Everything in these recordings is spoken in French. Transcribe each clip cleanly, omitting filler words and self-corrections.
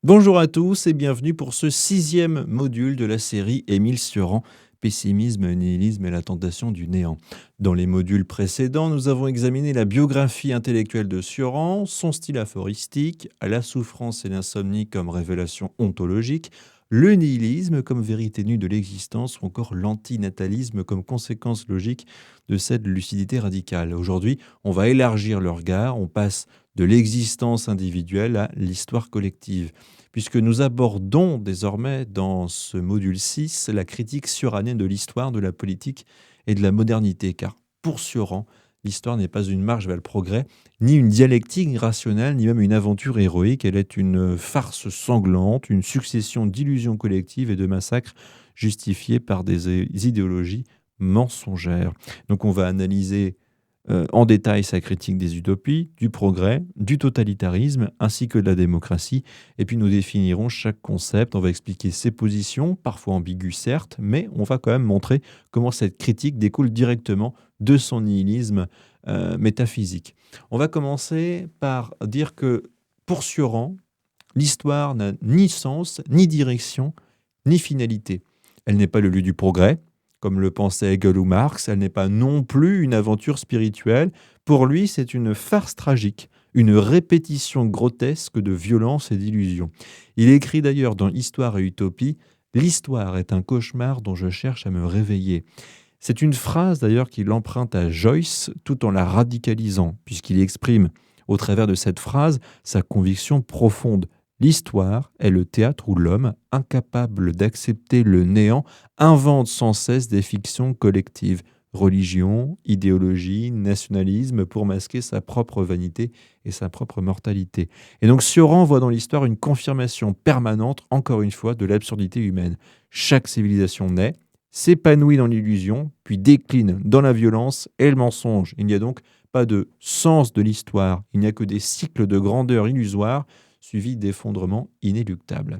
Bonjour à tous et bienvenue pour ce 6e module de la série Émile Cioran, Pessimisme, nihilisme et la tentation du néant. Dans les modules précédents, nous avons examiné la biographie intellectuelle de Cioran, son style aphoristique, la souffrance et l'insomnie comme révélation ontologique, le nihilisme comme vérité nue de l'existence ou encore l'antinatalisme comme conséquence logique de cette lucidité radicale. Aujourd'hui, on va élargir le regard, on passe de l'existence individuelle à l'histoire collective, puisque nous abordons désormais dans ce module 6 la critique ciorannienne de l'histoire, de la politique et de la modernité, car pour Cioran, l'histoire n'est pas une marche vers le progrès, ni une dialectique rationnelle, ni même une aventure héroïque, elle est une farce sanglante, une succession d'illusions collectives et de massacres justifiés par des idéologies mensongères. Donc on va analyser en détail sa critique des utopies, du progrès, du totalitarisme ainsi que de la démocratie. Et puis nous définirons chaque concept, on va expliquer ses positions, parfois ambiguës certes, mais on va quand même montrer comment cette critique découle directement de son nihilisme métaphysique. On va commencer par dire que pour Cioran, l'histoire n'a ni sens, ni direction, ni finalité. Elle n'est pas le lieu du progrès, comme le pensaient Hegel ou Marx, elle n'est pas non plus une aventure spirituelle. Pour lui, c'est une farce tragique, une répétition grotesque de violence et d'illusions. Il écrit d'ailleurs dans Histoire et Utopie, « L'histoire est un cauchemar dont je cherche à me réveiller ». C'est une phrase d'ailleurs qu'il emprunte à Joyce tout en la radicalisant, puisqu'il exprime au travers de cette phrase sa conviction profonde. L'histoire est le théâtre où l'homme, incapable d'accepter le néant, invente sans cesse des fictions collectives, religion, idéologie, nationalisme, pour masquer sa propre vanité et sa propre mortalité. Et donc Cioran voit dans l'histoire une confirmation permanente, encore une fois, de l'absurdité humaine. Chaque civilisation naît, s'épanouit dans l'illusion, puis décline dans la violence et le mensonge. Il n'y a donc pas de sens de l'histoire, il n'y a que des cycles de grandeur illusoire, suivi d'effondrements inéluctables.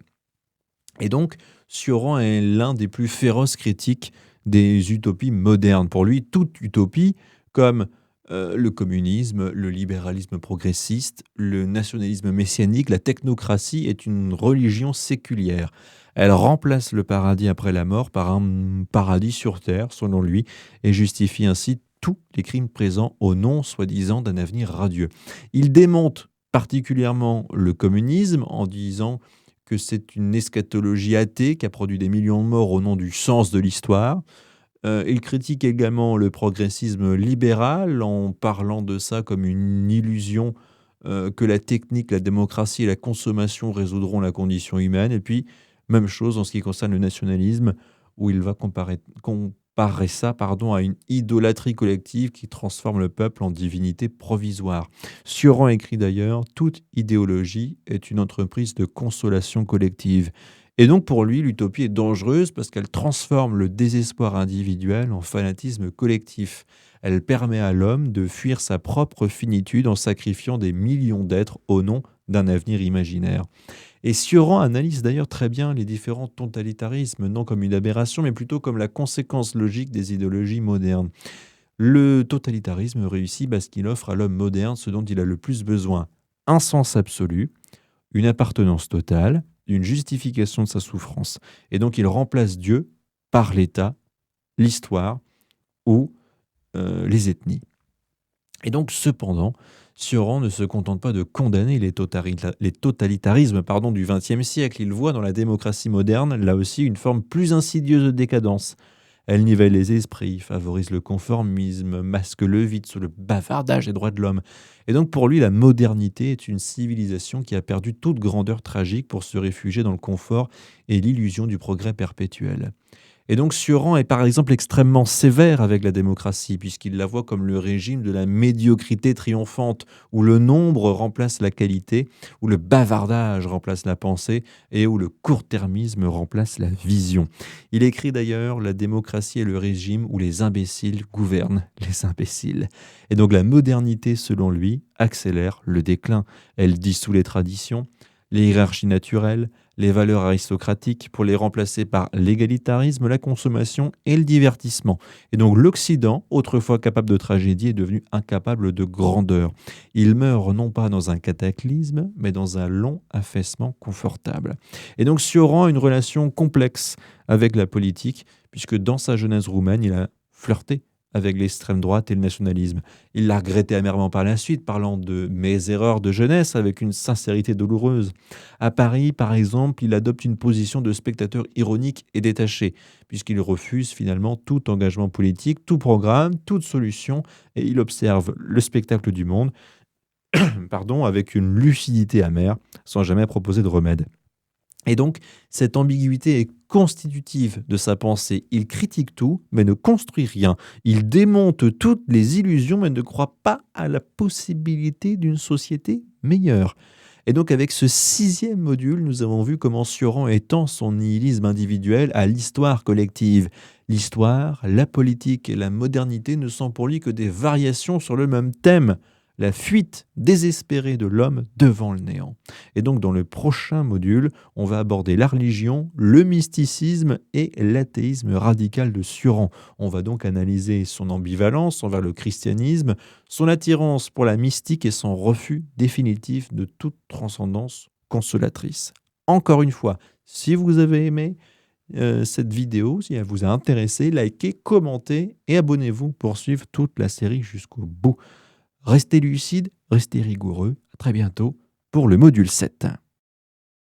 Et donc, Cioran est l'un des plus féroces critiques des utopies modernes. Pour lui, toute utopie, comme le communisme, le libéralisme progressiste, le nationalisme messianique, la technocratie, est une religion séculière. Elle remplace le paradis après la mort par un paradis sur terre, selon lui, et justifie ainsi tous les crimes présents au nom, soi-disant, d'un avenir radieux. Il démonte particulièrement le communisme en disant que c'est une eschatologie athée qui a produit des millions de morts au nom du sens de l'histoire. Il critique également le progressisme libéral en parlant de ça comme une illusion que la technique, la démocratie et la consommation résoudront la condition humaine. Et puis, même chose en ce qui concerne le nationalisme, où il va comparer ça à une idolâtrie collective qui transforme le peuple en divinité provisoire. Cioran écrit d'ailleurs « Toute idéologie est une entreprise de consolation collective ». Et donc pour lui, l'utopie est dangereuse parce qu'elle transforme le désespoir individuel en fanatisme collectif. Elle permet à l'homme de fuir sa propre finitude en sacrifiant des millions d'êtres au nom d'un avenir imaginaire. Et Cioran analyse d'ailleurs très bien les différents totalitarismes, non comme une aberration, mais plutôt comme la conséquence logique des idéologies modernes. Le totalitarisme réussit parce qu'il offre à l'homme moderne ce dont il a le plus besoin. Un sens absolu, une appartenance totale, une justification de sa souffrance. Et donc il remplace Dieu par l'État, l'histoire ou les ethnies. Et donc cependant, Cioran ne se contente pas de condamner les totalitarismes du XXe siècle. Il voit dans la démocratie moderne, là aussi, une forme plus insidieuse de décadence. Elle nivelle les esprits, favorise le conformisme, masque le vide sous le bavardage des droits de l'homme. Et donc pour lui, la modernité est une civilisation qui a perdu toute grandeur tragique pour se réfugier dans le confort et l'illusion du progrès perpétuel. Et donc Cioran est par exemple extrêmement sévère avec la démocratie, puisqu'il la voit comme le régime de la médiocrité triomphante, où le nombre remplace la qualité, où le bavardage remplace la pensée, et où le court-termisme remplace la vision. Il écrit d'ailleurs « La démocratie est le régime où les imbéciles gouvernent les imbéciles ». Et donc la modernité, selon lui, accélère le déclin. Elle dissout les traditions, les hiérarchies naturelles, les valeurs aristocratiques pour les remplacer par l'égalitarisme, la consommation et le divertissement. Et donc l'Occident, autrefois capable de tragédie, est devenu incapable de grandeur. Il meurt non pas dans un cataclysme, mais dans un long affaissement confortable. Et donc Sioran a une relation complexe avec la politique, puisque dans sa jeunesse roumaine, il a flirté avec l'extrême droite et le nationalisme. Il l'a regretté amèrement par la suite, parlant de mes erreurs de jeunesse avec une sincérité douloureuse. À Paris, par exemple, il adopte une position de spectateur ironique et détaché, puisqu'il refuse finalement tout engagement politique, tout programme, toute solution, et il observe le spectacle du monde avec une lucidité amère, sans jamais proposer de remède. Et donc, cette ambiguïté est constitutive de sa pensée. Il critique tout, mais ne construit rien. Il démonte toutes les illusions, mais ne croit pas à la possibilité d'une société meilleure. Et donc, avec ce 6e module, nous avons vu comment Sioran étend son nihilisme individuel à l'histoire collective. L'histoire, la politique et la modernité ne sont pour lui que des variations sur le même thème, la fuite désespérée de l'homme devant le néant. Et donc, dans le prochain module, on va aborder la religion, le mysticisme et l'athéisme radical de Sioran. On va donc analyser son ambivalence envers le christianisme, son attirance pour la mystique et son refus définitif de toute transcendance consolatrice. Encore une fois, si vous avez aimé cette vidéo, si elle vous a intéressé, likez, commentez et abonnez-vous pour suivre toute la série jusqu'au bout. Restez lucide, restez rigoureux. À très bientôt pour le module 7.